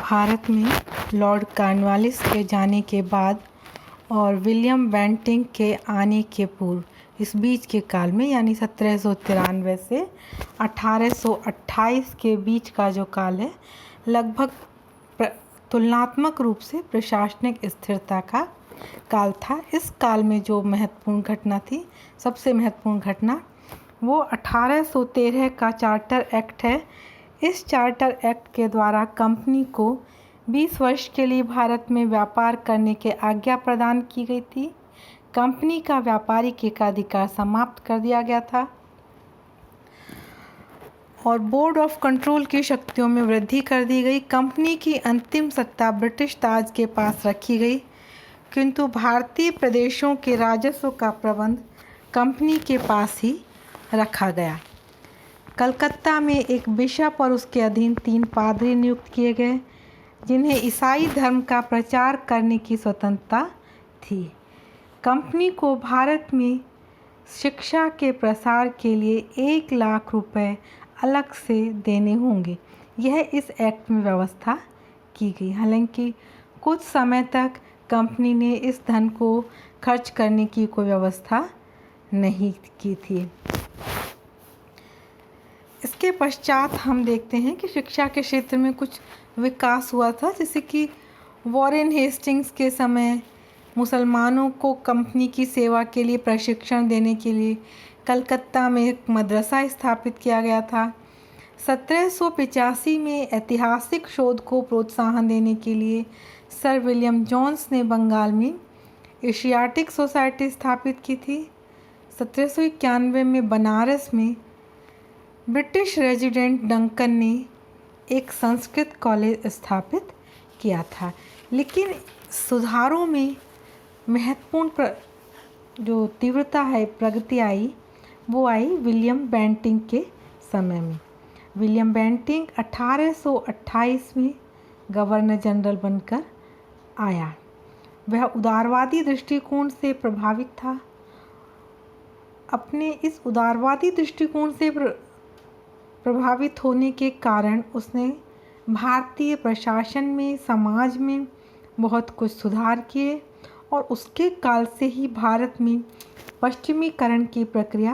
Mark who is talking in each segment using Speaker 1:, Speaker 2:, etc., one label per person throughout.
Speaker 1: भारत में Lord Cornwallis के जाने के बाद और विलियम बेंटिंक के आने के पूर्व इस बीच के काल में यानी 1793 से 1828 के बीच का जो काल है लगभग तुलनात्मक रूप से प्रशासनिक स्थिरता का काल था। इस काल में जो महत्वपूर्ण घटना थी, सबसे महत्वपूर्ण घटना वो 1813 का चार्टर एक्ट है। इस चार्टर एक्ट के द्वारा कंपनी को 20 वर्ष के लिए भारत में व्यापार करने की आज्ञा प्रदान की गई थी। कंपनी का व्यापारिक एकाधिकार समाप्त कर दिया गया था और बोर्ड ऑफ कंट्रोल की शक्तियों में वृद्धि कर दी गई। कंपनी की अंतिम सत्ता ब्रिटिश ताज के पास रखी गई, किंतु भारतीय प्रदेशों के राजस्व का प्रबंध कंपनी के पास ही रखा गया। कलकत्ता में एक बिशप और उसके अधीन 3 पादरी नियुक्त किए गए, जिन्हें ईसाई धर्म का प्रचार करने की स्वतंत्रता थी। कंपनी को भारत में शिक्षा के प्रसार के लिए 1 लाख रुपए अलग से देने होंगे, यह इस एक्ट में व्यवस्था की गई। हालांकि कुछ समय तक कंपनी ने इस धन को खर्च करने की कोई व्यवस्था नहीं की थी। इसके पश्चात हम देखते हैं कि शिक्षा के क्षेत्र में कुछ विकास हुआ था, जैसे कि वॉरेन हेस्टिंग्स के समय मुसलमानों को कंपनी की सेवा के लिए प्रशिक्षण देने के लिए कलकत्ता में एक मदरसा स्थापित किया गया था। 1785 में ऐतिहासिक शोध को प्रोत्साहन देने के लिए सर विलियम जोन्स ने बंगाल में एशियाटिक सोसाइटी स्थापित की थी। 1791 में बनारस में ब्रिटिश रेजिडेंट डंकन ने एक संस्कृत कॉलेज स्थापित किया था। लेकिन सुधारों में महत्वपूर्ण जो तीव्रता है, प्रगति आई, वो आई विलियम बेंटिंक के समय में। विलियम बेंटिंक 1828 में गवर्नर जनरल बनकर आया। वह उदारवादी दृष्टिकोण से प्रभावित था। अपने इस उदारवादी दृष्टिकोण से प्रभावित होने के कारण उसने भारतीय प्रशासन में, समाज में बहुत कुछ सुधार किए और उसके काल से ही भारत में पश्चिमीकरण की प्रक्रिया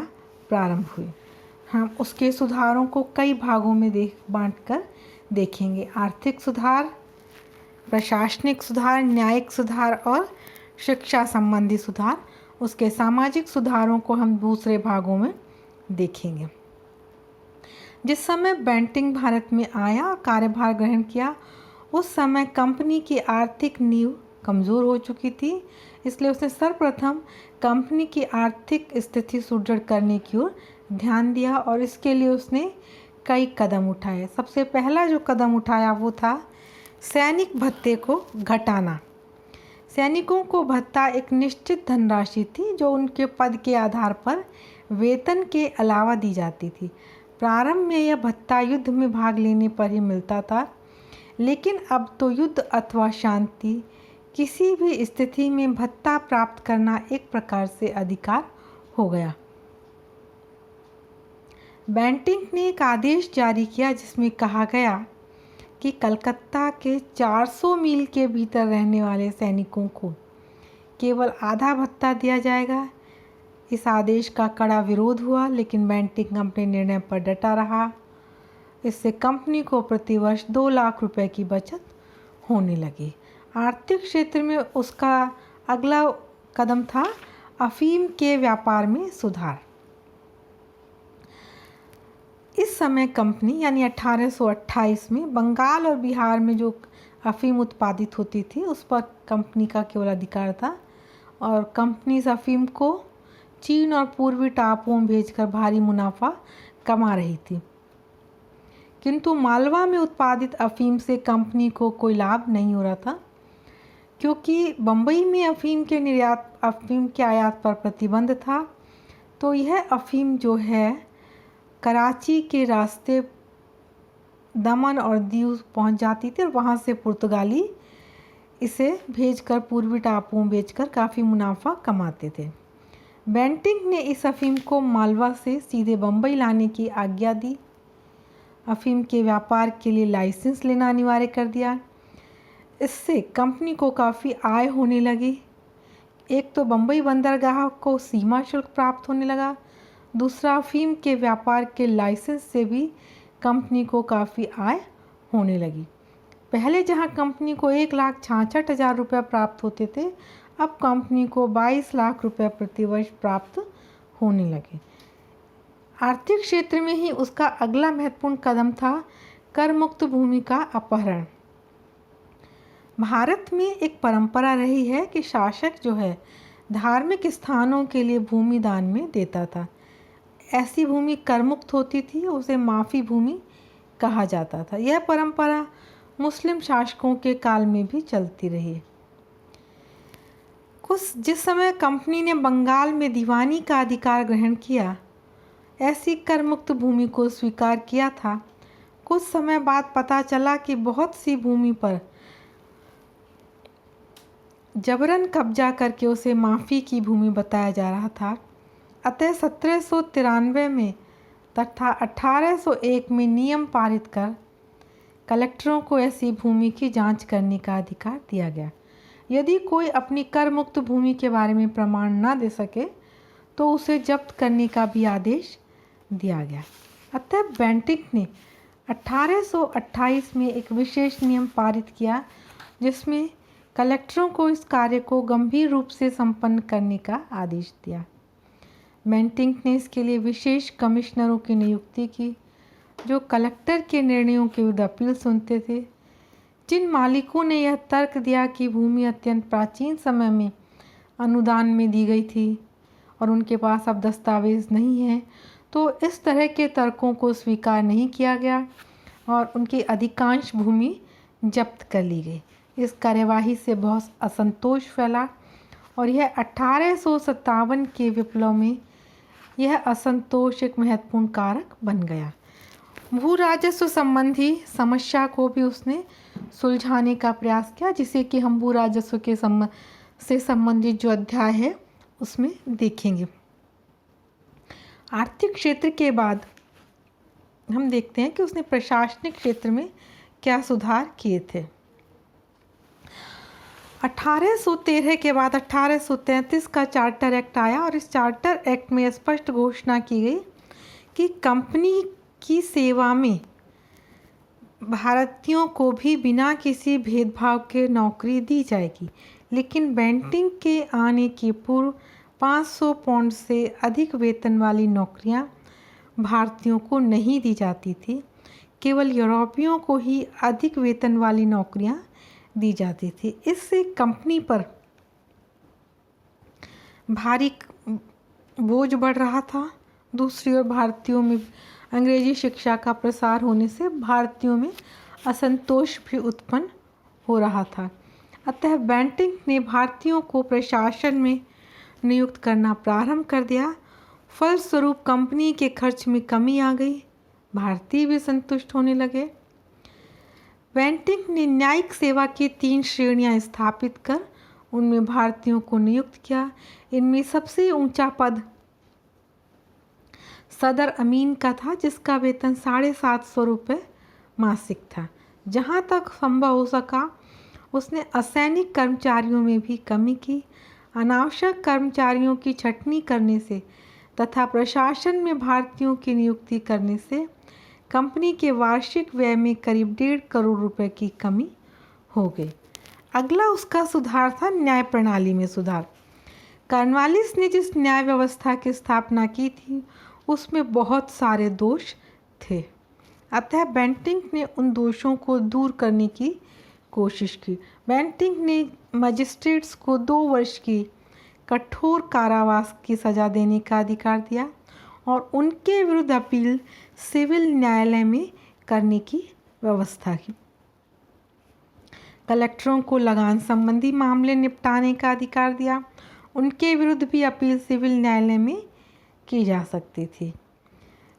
Speaker 1: प्रारंभ हुई। हम उसके सुधारों को कई भागों में बांटकर देखेंगे: आर्थिक सुधार, प्रशासनिक सुधार, न्यायिक सुधार और शिक्षा संबंधी सुधार। उसके सामाजिक सुधारों को हम दूसरे भागों में देखेंगे। जिस समय बेंटिंक भारत में आया, कार्यभार ग्रहण किया, उस समय कंपनी की आर्थिक नींव कमज़ोर हो चुकी थी। इसलिए उसने सर्वप्रथम कंपनी की आर्थिक स्थिति सुदृढ़ करने की ओर ध्यान दिया और इसके लिए उसने कई कदम उठाए। सबसे पहला जो कदम उठाया वो था सैनिक भत्ते को घटाना। सैनिकों को भत्ता एक निश्चित धनराशि थी जो उनके पद के आधार पर वेतन के अलावा दी जाती थी। प्रारंभ में यह भत्ता युद्ध में भाग लेने पर ही मिलता था, लेकिन अब तो युद्ध अथवा शांति किसी भी स्थिति में भत्ता प्राप्त करना एक प्रकार से अधिकार हो गया। बेंटिंक ने एक आदेश जारी किया जिसमें कहा गया कि कलकत्ता के 400 मील के भीतर रहने वाले सैनिकों को केवल आधा भत्ता दिया जाएगा। इस आदेश का कड़ा विरोध हुआ, लेकिन बेंटिंक अपने निर्णय पर डटा रहा। इससे कंपनी को प्रतिवर्ष 2 लाख रुपए की बचत होने लगी। आर्थिक क्षेत्र में उसका अगला कदम था अफीम के व्यापार में सुधार। इस समय कंपनी यानी 1828 में बंगाल और बिहार में जो अफीम उत्पादित होती थी उस पर कंपनी का केवल अधिकार था और कंपनी इस अफीम को चीन और पूर्वी टापुओं में भेजकर भारी मुनाफा कमा रही थी। किंतु मालवा में उत्पादित अफीम से कंपनी को कोई लाभ नहीं हो रहा था, क्योंकि बम्बई में अफीम के आयात पर प्रतिबंध था। तो यह अफीम जो है कराची के रास्ते दमन और दीव पहुंच जाती थी और वहां से पुर्तगाली इसे भेजकर पूर्वी टापुओं में बेचकर काफ़ी मुनाफा कमाते थे। बेंटिंक ने इस अफीम को मालवा से सीधे बम्बई लाने की आज्ञा दी। अफीम के व्यापार के लिए लाइसेंस लेना अनिवार्य कर दिया। इससे कंपनी को काफ़ी आय होने लगी। एक तो बम्बई बंदरगाह को सीमा शुल्क प्राप्त होने लगा, दूसरा अफीम के व्यापार के लाइसेंस से भी कंपनी को काफ़ी आय होने लगी। पहले जहां कंपनी को 1,66,000 रुपये प्राप्त होते थे, अब कंपनी को 22 लाख रुपये प्रतिवर्ष प्राप्त होने लगे। आर्थिक क्षेत्र में ही उसका अगला महत्वपूर्ण कदम था कर मुक्त भूमि का अपहरण। भारत में एक परंपरा रही है कि शासक जो है धार्मिक स्थानों के लिए भूमि दान में देता था। ऐसी भूमि कर मुक्त होती थी, उसे माफ़ी भूमि कहा जाता था। यह परंपरा मुस्लिम शासकों के काल में भी चलती रही। जिस समय कंपनी ने बंगाल में दीवानी का अधिकार ग्रहण किया, ऐसी कर मुक्त भूमि को स्वीकार किया था, कुछ समय बाद पता चला कि बहुत सी भूमि पर जबरन कब्जा करके उसे माफ़ी की भूमि बताया जा रहा था। अतः 1793 में तथा 1801 में नियम पारित कर कलेक्टरों को ऐसी भूमि की जांच करने का अधिकार दिया गया। यदि कोई अपनी कर मुक्त भूमि के बारे में प्रमाण न दे सके तो उसे जब्त करने का भी आदेश दिया गया। अतः बेंटिंक ने 1828 में एक विशेष नियम पारित किया, जिसमें कलेक्टरों को इस कार्य को गंभीर रूप से संपन्न करने का आदेश दिया। बेंटिंक ने इसके लिए विशेष कमिश्नरों की नियुक्ति की, जो कलेक्टर के निर्णयों के विरुद्ध अपील सुनते थे। जिन मालिकों ने यह तर्क दिया कि भूमि अत्यंत प्राचीन समय में अनुदान में दी गई थी और उनके पास अब दस्तावेज नहीं है, तो इस तरह के तर्कों को स्वीकार नहीं किया गया और उनकी अधिकांश भूमि जब्त कर ली गई। इस कार्यवाही से बहुत असंतोष फैला और यह 1857 के विप्लव में यह असंतोष एक महत्वपूर्ण कारक बन गया। भू राजस्व संबंधी समस्या को भी उसने सुलझाने का प्रयास किया, जिसे कि हम भू राजस्व के से संबंधित जो अध्याय है उसमें देखेंगे। आर्थिक क्षेत्र के बाद हम देखते हैं कि उसने प्रशासनिक क्षेत्र में क्या सुधार किए थे। 1813 के बाद 1833 का चार्टर एक्ट आया और इस चार्टर एक्ट में स्पष्ट घोषणा की गई कि कंपनी की सेवा में भारतीयों को भी बिना किसी भेदभाव के नौकरी दी जाएगी, लेकिन बेंटिंक के आने के पूर्व 500 पाउंड से अधिक वेतन वाली नौकरियां भारतीयों को नहीं दी जाती थी। केवल यूरोपियों को ही अधिक वेतन वाली नौकरियां दी जाती थी। इससे कंपनी पर भारी बोझ बढ़ रहा था। दूसरी ओर भारतीयों में अंग्रेजी शिक्षा का प्रसार होने से भारतीयों में असंतोष भी उत्पन्न हो रहा था। अतः बेंटिंक ने भारतीयों को प्रशासन में नियुक्त करना प्रारंभ कर दिया। फलस्वरूप कंपनी के खर्च में कमी आ गई, भारतीय भी संतुष्ट होने लगे। बेंटिंक ने न्यायिक सेवा की 3 श्रेणियां स्थापित कर उनमें भारतीयों को नियुक्त किया। इनमें सबसे ऊंचा पद सदर अमीन का था, जिसका वेतन 750 रुपये मासिक था। जहां तक संभव हो सका उसने असैनिक कर्मचारियों में भी कमी की। अनावश्यक कर्मचारियों की छंटनी करने से तथा प्रशासन में भारतीयों की नियुक्ति करने से कंपनी के वार्षिक व्यय में करीब 1.5 करोड़ रुपए की कमी हो गई। अगला उसका सुधार था न्याय प्रणाली में सुधार। कॉर्नवालिस ने जिस न्याय व्यवस्था की स्थापना की थी उसमें बहुत सारे दोष थे। अतः बेंटिंक ने उन दोषों को दूर करने की कोशिश की। बेंटिंक ने मजिस्ट्रेट्स को 2 वर्ष की कठोर कारावास की सज़ा देने का अधिकार दिया और उनके विरुद्ध अपील सिविल न्यायालय में करने की व्यवस्था की। कलेक्टरों को लगान संबंधी मामले निपटाने का अधिकार दिया। उनके विरुद्ध भी अपील सिविल न्यायालय में की जा सकती थी।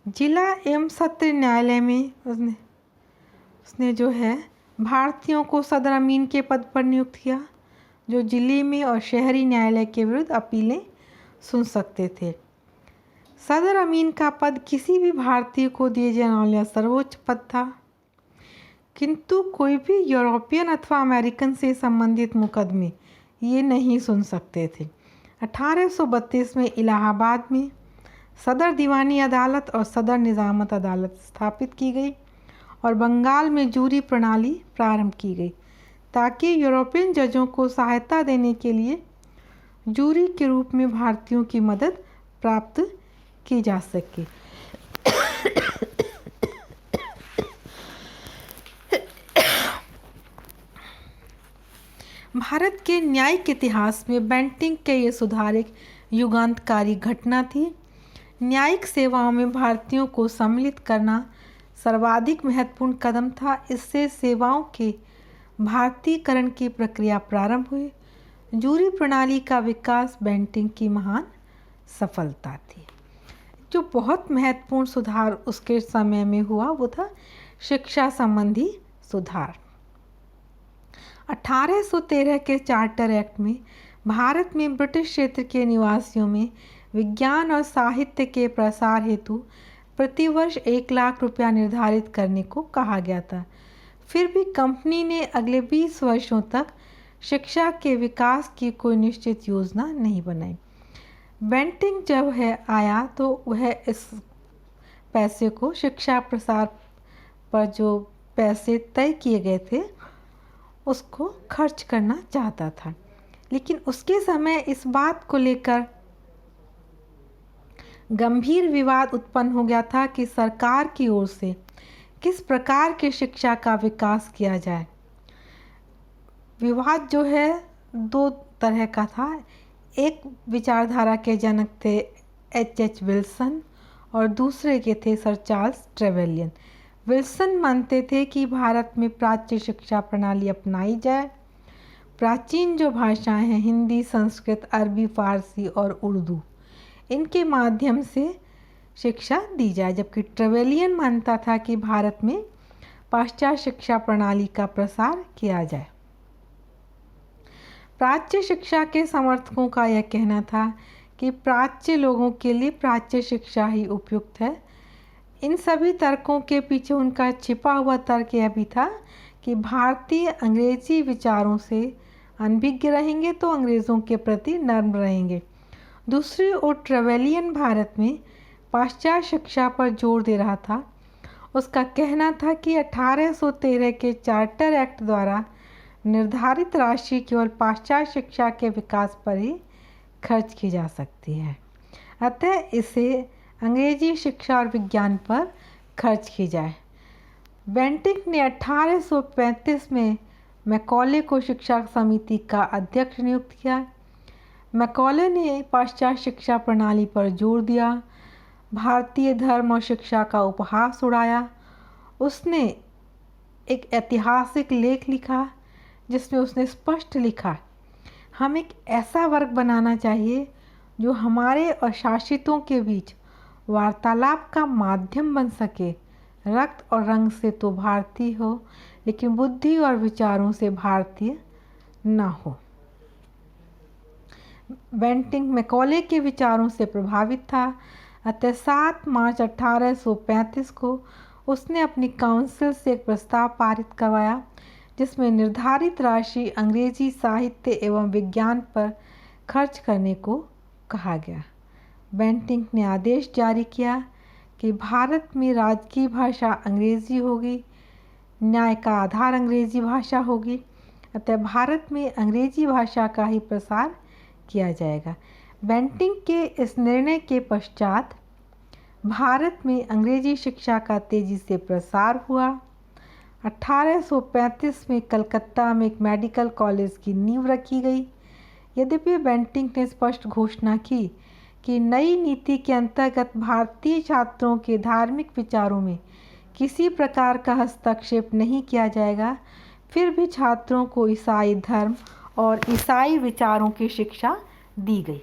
Speaker 1: जिला एवं सत्र न्यायालय में उसने जो है भारतीयों को सदर अमीन के पद पर नियुक्त किया, जो जिले में और शहरी न्यायालय के विरुद्ध अपीलें सुन सकते थे। सदर अमीन का पद किसी भी भारतीय को दिए जाने वाला सर्वोच्च पद था। किंतु कोई भी यूरोपियन अथवा अमेरिकन से संबंधित मुकदमे ये नहीं सुन सकते थे। 1832 में इलाहाबाद में सदर दीवानी अदालत और सदर निज़ामत अदालत स्थापित की गई और बंगाल में जूरी प्रणाली प्रारंभ की गई ताकि यूरोपियन जजों को सहायता देने के लिए जूरी के रूप में भारतीयों की मदद प्राप्त की जा सके। भारत के न्यायिक इतिहास में बेंटिंक के ये सुधार एक युगांतकारी घटना थी। न्यायिक सेवाओं में भारतीयों को सम्मिलित करना सर्वाधिक महत्वपूर्ण कदम था। इससे सेवाओं के भारतीयकरण की प्रक्रिया प्रारंभ हुई। जूरी प्रणाली का विकास बेंटिंक की महान सफलता थी। जो बहुत महत्वपूर्ण सुधार उसके समय में हुआ वो था शिक्षा संबंधी सुधार। 1813 के चार्टर एक्ट में भारत में ब्रिटिश क्षेत्र के निवासियों में विज्ञान और साहित्य के प्रसार हेतु प्रतिवर्ष 1 लाख रुपया निर्धारित करने को कहा गया था। फिर भी कंपनी ने अगले 20 वर्षों तक शिक्षा के विकास की कोई निश्चित योजना नहीं बनाई। बेंटिंक जब आया तो वह इस पैसे को शिक्षा प्रसार पर जो पैसे तय किए गए थे उसको खर्च करना चाहता था, लेकिन उसके समय इस बात को लेकर गंभीर विवाद उत्पन्न हो गया था कि सरकार की ओर से किस प्रकार की शिक्षा का विकास किया जाए। विवाद जो है 2 तरह का था। एक विचारधारा के जनक थे H.H. विल्सन और दूसरे के थे सर चार्ल्स ट्रेवेलियन। विल्सन मानते थे कि भारत में प्राच्य शिक्षा प्रणाली अपनाई जाए। प्राचीन जो भाषाएं हैं हिंदी, संस्कृत, अरबी, फारसी और उर्दू, इनके माध्यम से शिक्षा दी जाए, जबकि ट्रेवेलियन मानता था कि भारत में पाश्चात्य शिक्षा प्रणाली का प्रसार किया जाए। प्राच्य शिक्षा के समर्थकों का यह कहना था कि प्राच्य लोगों के लिए प्राच्य शिक्षा ही उपयुक्त है। इन सभी तर्कों के पीछे उनका छिपा हुआ तर्क यह भी था कि भारतीय अंग्रेजी विचारों से अनभिज्ञ रहेंगे तो अंग्रेज़ों के प्रति नर्म रहेंगे। दूसरी ओर ट्रेवेलियन भारत में पाश्चात्य शिक्षा पर जोर दे रहा था। उसका कहना था कि 1813 के चार्टर एक्ट द्वारा निर्धारित राशि केवल पाश्चात्य शिक्षा के विकास पर ही खर्च की जा सकती है, अतः इसे अंग्रेजी शिक्षा और विज्ञान पर खर्च की जाए। बेंटिंक ने 1835 में मैकॉले को शिक्षा समिति का अध्यक्ष नियुक्त किया। मैकॉले ने पाश्चात्य शिक्षा प्रणाली पर जोर दिया, भारतीय धर्म और शिक्षा का उपहास उड़ाया। उसने एक ऐतिहासिक लेख लिखा जिसमें उसने स्पष्ट लिखा, हम एक ऐसा वर्ग बनाना चाहिए जो हमारे और शासितों के बीच वार्तालाप का माध्यम बन सके। रक्त और रंग से तो भारतीय हो, लेकिन बुद्धि और विचारों से भारतीय न हो। बेंटिंक मैकॉले के विचारों से प्रभावित था, अतः 7 मार्च 1835 को उसने अपनी काउंसिल से एक प्रस्ताव पारित करवाया जिसमें निर्धारित राशि अंग्रेजी साहित्य एवं विज्ञान पर खर्च करने को कहा गया। बेंटिंक ने आदेश जारी किया कि भारत में राजकीय भाषा अंग्रेजी होगी, न्याय का आधार अंग्रेजी भाषा होगी, अतः भारत में अंग्रेजी भाषा का ही प्रसार किया जाएगा। बेंटिंक के इस निर्णय के पश्चात भारत में अंग्रेजी शिक्षा का तेजी से प्रसार हुआ। 1835 में कलकत्ता में एक मेडिकल कॉलेज की नींव रखी गई। यद्यपि बेंटिंक ने स्पष्ट घोषणा की कि नई नीति के अंतर्गत भारतीय छात्रों के धार्मिक विचारों में किसी प्रकार का हस्तक्षेप नहीं किया जाएगा, फिर भी छात्रों को ईसाई धर्म और ईसाई विचारों की शिक्षा दी गई।